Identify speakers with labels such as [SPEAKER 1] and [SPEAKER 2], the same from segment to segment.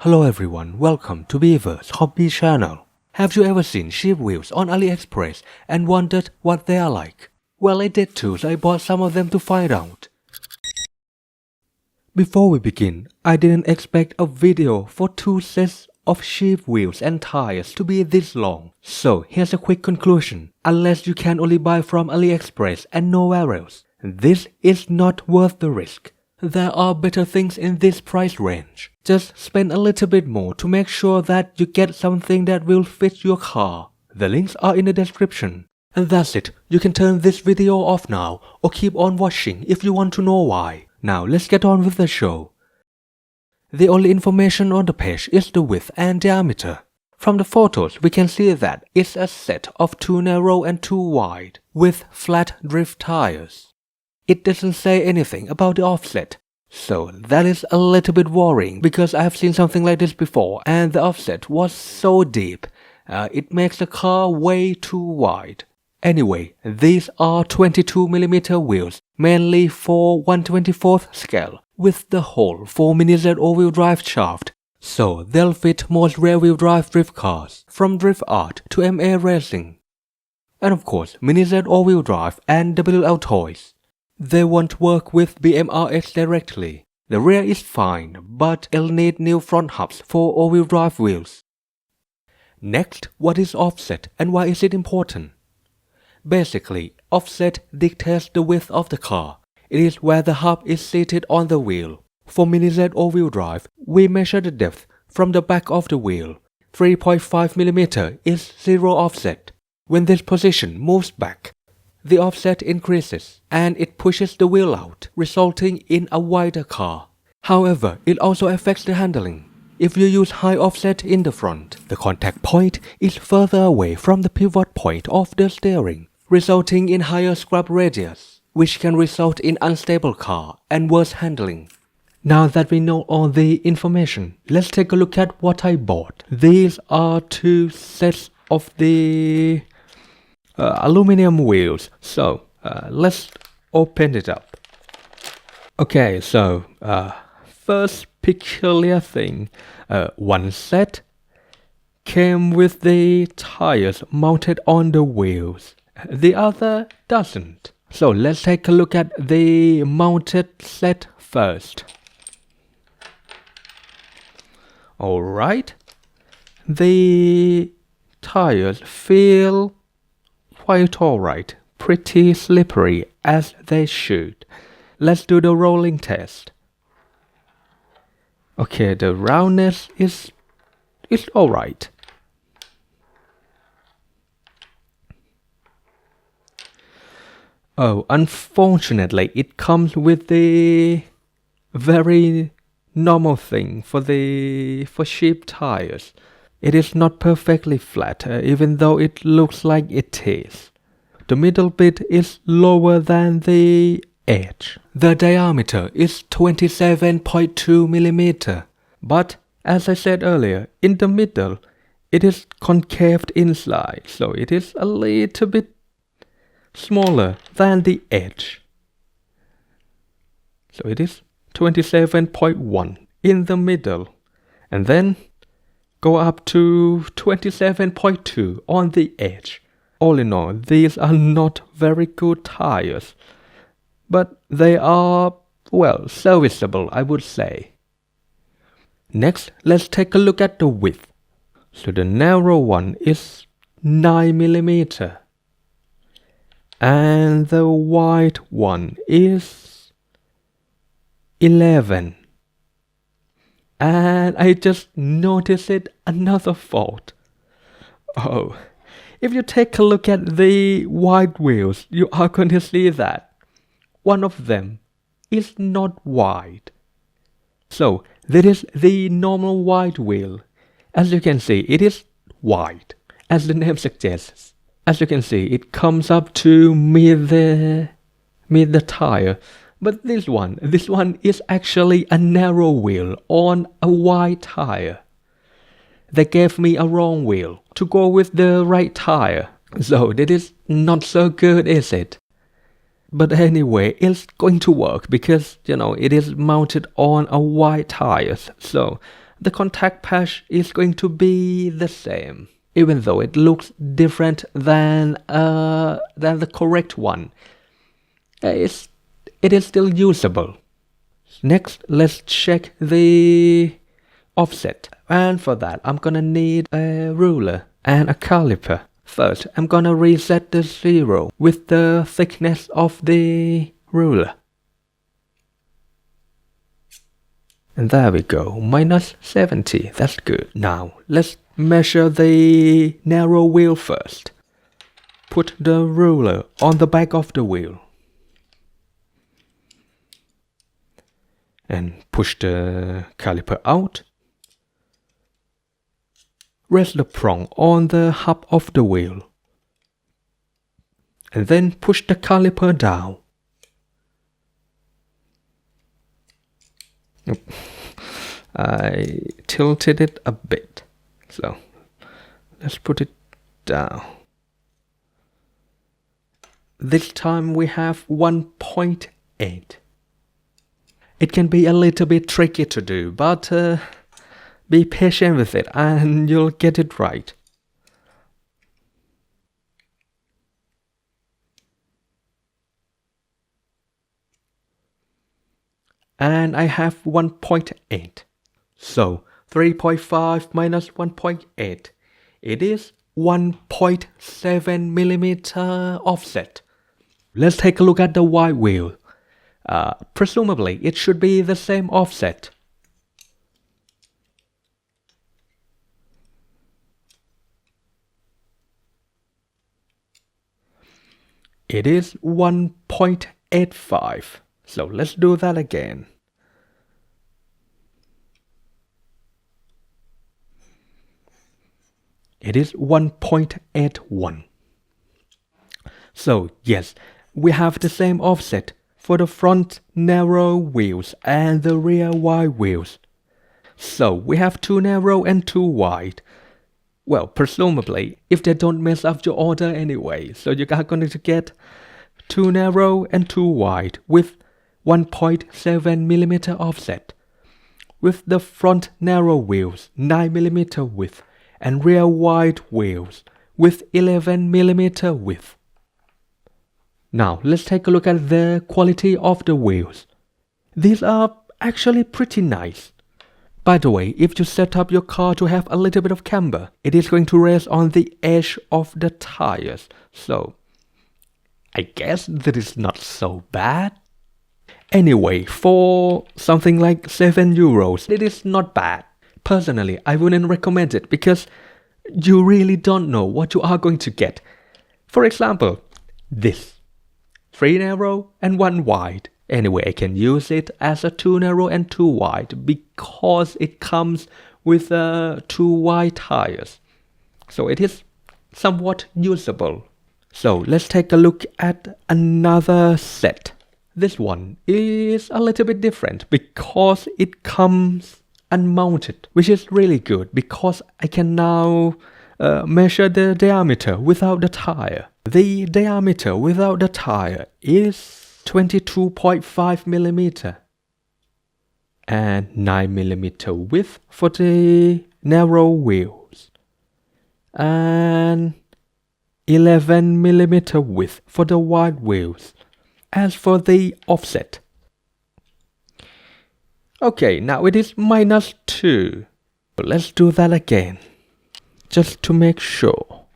[SPEAKER 1] Hello everyone, welcome to Beaver's Hobby channel. Have you ever seen sheep wheels on Aliexpress and wondered what they are like? Well, I did too, so I bought some of them to find out. Before we begin, I didn't expect a video for 2 sets of sheep wheels and tires to be this long. So here's a quick conclusion. Unless you can only buy from Aliexpress and nowhere else, this is not worth the risk. There are better things in this price range. Just spend a little bit more to make sure that you get something that will fit your car. The links are in the description. And that's it. You can turn this video off now or keep on watching if you want to know why. Now let's get on with the show. The only information on the page is the width and diameter. From the photos we can see that it's a set of 2 narrow and 2 wide with flat drift tires. It doesn't say anything about the offset, so that is a little bit worrying because I have seen something like this before and the offset was so deep, it makes the car way too wide. Anyway, these are 22mm wheels, mainly for 1/24th scale, with the hole for Mini-Z all-wheel drive shaft, so they'll fit most rear-wheel drive drift cars, from Drift Art to MA Racing. And of course, Mini-Z all-wheel drive and WL toys. They won't work with BMRX directly. The rear is fine, but it'll need new front hubs for all-wheel drive wheels. Next, what is offset and why is it important? Basically, offset dictates the width of the car. It is where the hub is seated on the wheel. For Mini-Z all-wheel drive, we measure the depth from the back of the wheel. 3.5mm is zero offset. When this position moves back, the offset increases and it pushes the wheel out, resulting in a wider car. However, it also affects the handling. If you use high offset in the front, the contact point is further away from the pivot point of the steering, resulting in higher scrub radius, which can result in unstable car and worse handling. Now that we know all the information, let's take a look at what I bought. These are 2 sets of the aluminium wheels, so let's open it up. Okay, so first peculiar thing, one set came with the tires mounted on the wheels, the other doesn't. So let's take a look at the mounted set first. Alright, the tires feel quite alright, pretty slippery as they should. Let's do the rolling test. Okay, the roundness is alright. Oh, unfortunately it comes with the very normal thing for sheep tires. It is not perfectly flat, even though it looks like it is. The middle bit is lower than the edge. The diameter is 27.2mm, but as I said earlier, in the middle it is concaved inside, so it is a little bit smaller than the edge. So it is 27.1 in the middle, and then go up to 27.2 on the edge. All in all, these are not very good tires, but they are, well, serviceable, I would say. Next, let's take a look at the width. So the narrow one is 9mm, and the wide one is 11. And I just noticed another fault. Oh, if you take a look at the wide wheels, you are going to see that one of them is not wide. So, this is the normal wide wheel. As you can see, it is wide, as the name suggests. As you can see, it comes up to mid the tire. But this one is actually a narrow wheel on a wide tire. They gave me a wrong wheel to go with the right tire. So that is not so good, is it? But anyway, it's going to work because, it is mounted on a wide tire. So the contact patch is going to be the same. Even though it looks different than the correct one, it is still usable. Next, let's check the offset. And for that, I'm gonna need a ruler and a caliper. First, I'm gonna reset the zero with the thickness of the ruler. And there we go, minus 70, that's good. Now, let's measure the narrow wheel first. Put the ruler on the back of the wheel. And push the caliper out. Rest the prong on the hub of the wheel. And then push the caliper down. I tilted it a bit. So let's put it down. This time we have 1.8. It can be a little bit tricky to do, but be patient with it and you'll get it right. And I have 1.8. So 3.5 minus 1.8. It is 1.7 millimeter offset. Let's take a look at the wide wheel. Presumably, it should be the same offset. It is 1.85. So let's do that again. It is 1.81. So yes, we have the same offset for the front narrow wheels and the rear wide wheels. So we have 2 narrow and 2 wide. Well, presumably, if they don't mess up your order anyway. So you are going to get 2 narrow and 2 wide with 1.7 millimeter offset. With the front narrow wheels 9 millimeter width and rear wide wheels with 11 millimeter width. Now let's take a look at the quality of the wheels. These are actually pretty nice. By the way, if you set up your car to have a little bit of camber, it is going to rest on the edge of the tires. So I guess that is not so bad. Anyway, for something like €7, it is not bad. Personally, I wouldn't recommend it because you really don't know what you are going to get. For example, this 3 narrow and 1 wide. Anyway, I can use it as a 2 narrow and 2 wide because it comes with 2 wide tires. So it is somewhat usable. So let's take a look at another set. This one is a little bit different because it comes unmounted, which is really good because I can now measure the diameter without the tire. The diameter without the tire is 22.5 millimeter and 9 millimeter width for the narrow wheels and 11 millimeter width for the wide wheels. As for the offset, okay, now it is -2. But let's do that again, just to make sure.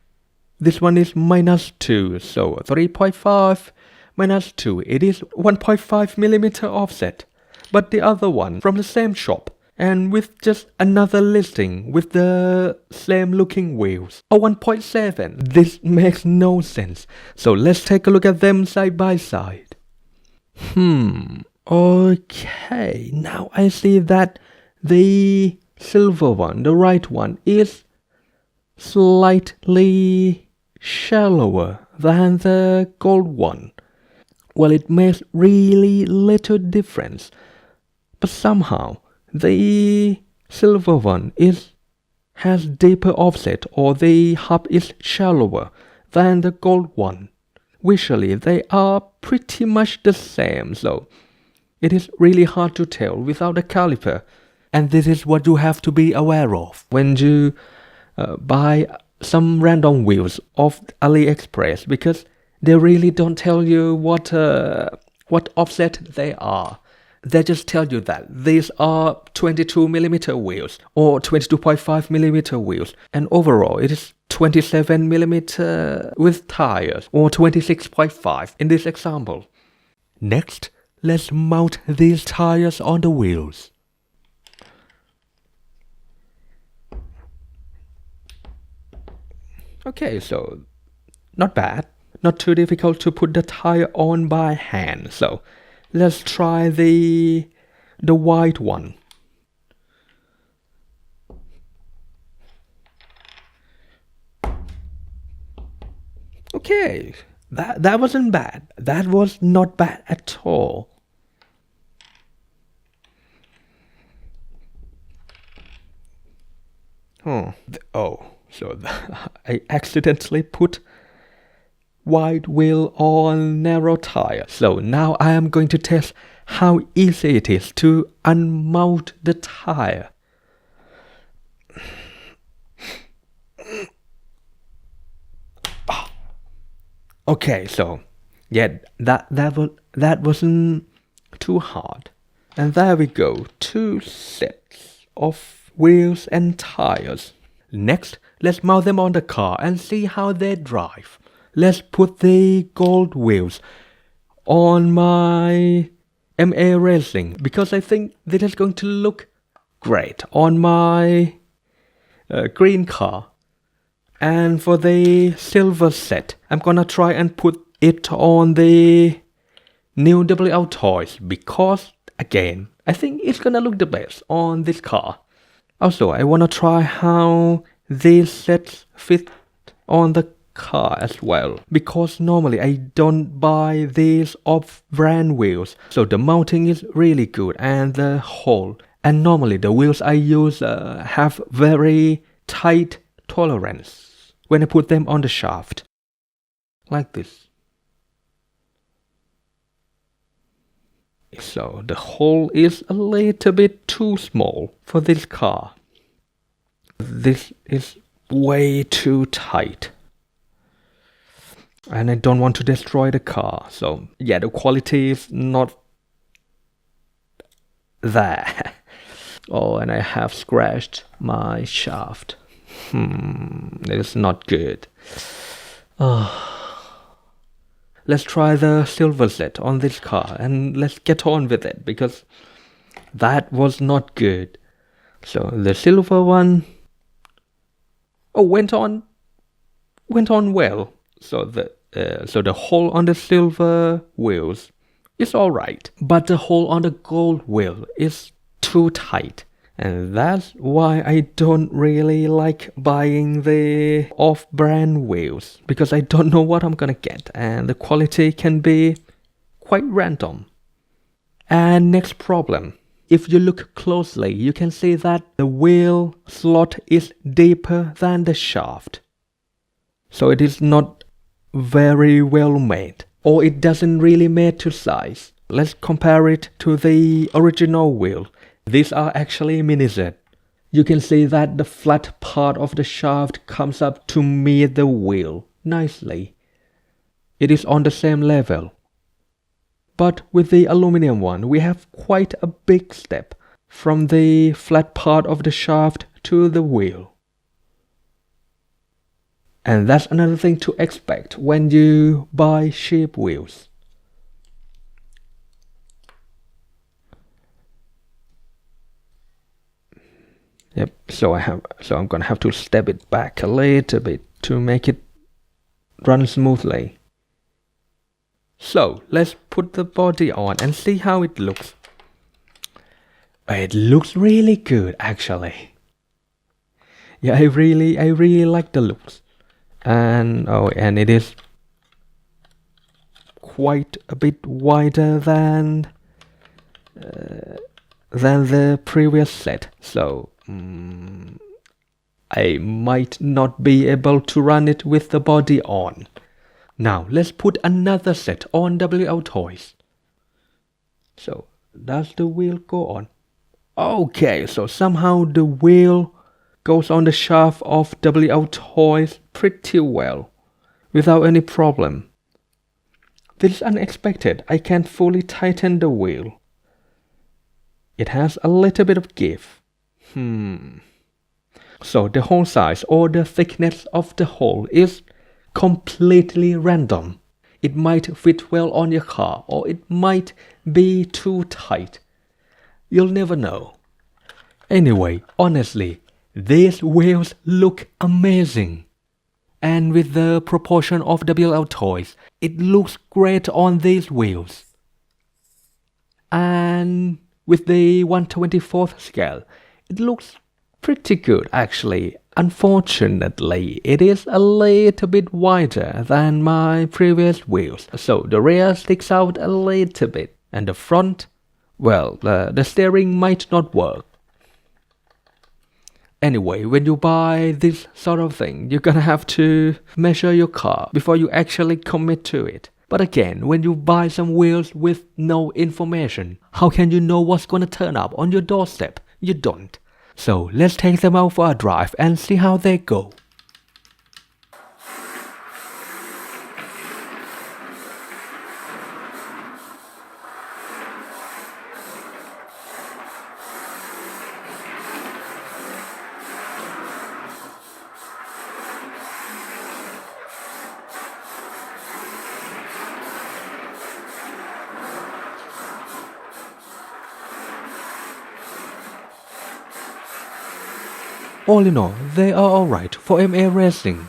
[SPEAKER 1] This one is -2, so 3.5 minus 2, it is 1.5 millimeter offset. But the other one from the same shop and with just another listing with the same looking wheels, a 1.7. This makes no sense. So let's take a look at them side by side. Okay, now I see that the silver one, the right one, is slightly shallower than the gold one. Well, it makes really little difference, but somehow the silver one has deeper offset, or the hub is shallower than the gold one. Visually, they are pretty much the same, so it is really hard to tell without a caliper And this is what you have to be aware of when you buy some random wheels off Aliexpress, because they really don't tell you what offset they are. They just tell you that these are 22mm wheels or 22.5mm wheels, and overall it is 27mm with tires, or 26.5 in this example. Next, let's mount these tires on the wheels. Okay, so not bad, not too difficult to put the tire on by hand. So let's try the white one. Okay, that wasn't bad. That was not bad at all. So I accidentally put wide wheel on narrow tire. So now I am going to test how easy it is to unmount the tire. Okay, so yeah, that wasn't too hard. And there we go, 2 sets of wheels and tires. Next, let's mount them on the car and see how they drive. Let's put the gold wheels on my MA Racing, because I think this is going to look great on my green car. And for the silver set, I'm gonna try and put it on the new WL toys, because again, I think it's gonna look the best on this car. Also, I wanna try how these sets fit on the car as well, because normally I don't buy these off-brand wheels, so the mounting is really good and the hole. And normally the wheels I use have very tight tolerance when I put them on the shaft, like this. So the hole is a little bit too small for this car. This is way too tight. And I don't want to destroy the car. So yeah, the quality is not there. Oh, and I have scratched my shaft. It's not good. Let's try the silver set on this car and let's get on with it, because that was not good. So the silver one, went on well. So the hole on the silver wheels is alright, but the hole on the gold wheel is too tight. And that's why I don't really like buying the off-brand wheels, because I don't know what I'm gonna get and the quality can be quite random. And next problem. If you look closely, you can see that the wheel slot is deeper than the shaft. So it is not very well made, or it doesn't really made to size. Let's compare it to the original wheel. These are actually Mini-Z. You can see that the flat part of the shaft comes up to meet the wheel nicely. It is on the same level. But with the aluminium one, we have quite a big step from the flat part of the shaft to the wheel. And that's another thing to expect when you buy cheap wheels. Yep, so I'm gonna have to step it back a little bit to make it run smoothly. So let's put the body on and see how it looks. It looks really good, actually. Yeah, I really like the looks. And it is quite a bit wider than the previous set. So I might not be able to run it with the body on. Now let's put another set on WL Toys. So does the wheel go on? Okay, so somehow the wheel goes on the shaft of WL toys pretty well, without any problem. This is unexpected. I can't fully tighten the wheel. It has a little bit of give. So the hole size or the thickness of the hole is completely random. It might fit well on your car or it might be too tight. You'll never know. Anyway, honestly, these wheels look amazing. And with the proportion of WL toys, it looks great on these wheels. And with the 1/24th scale, it looks pretty good actually. Unfortunately, it is a little bit wider than my previous wheels, so the rear sticks out a little bit, and the front, well, the steering might not work. Anyway, when you buy this sort of thing, you're gonna have to measure your car before you actually commit to it. But again, when you buy some wheels with no information, how can you know what's gonna turn up on your doorstep? You don't. So let's take them out for a drive and see how they go. All in all, they are alright for MA racing.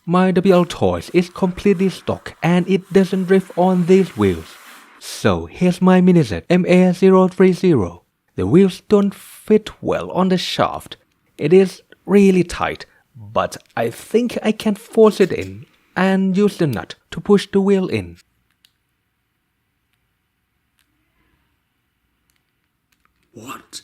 [SPEAKER 1] My WL Toys is completely stock and it doesn't drift on these wheels. So here's my Mini-Z MA030. The wheels don't fit well on the shaft. It is really tight, but I think I can force it in and use the nut to push the wheel in. What?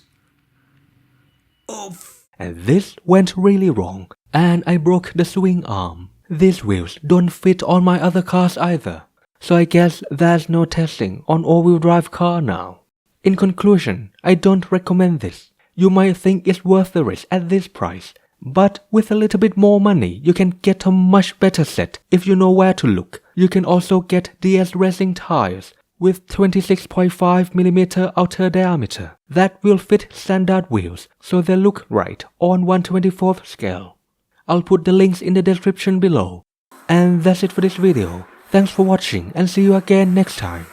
[SPEAKER 1] Oh. And this went really wrong, and I broke the swing arm. These wheels don't fit on my other cars either, so I guess there's no testing on all-wheel drive car now. In conclusion, I don't recommend this. You might think it's worth the risk at this price, but with a little bit more money, you can get a much better set if you know where to look. You can also get DS racing tires with 26.5mm outer diameter that will fit standard wheels, so they look right on 1/24th scale. I'll put the links in the description below. And that's it for this video. Thanks for watching and see you again next time.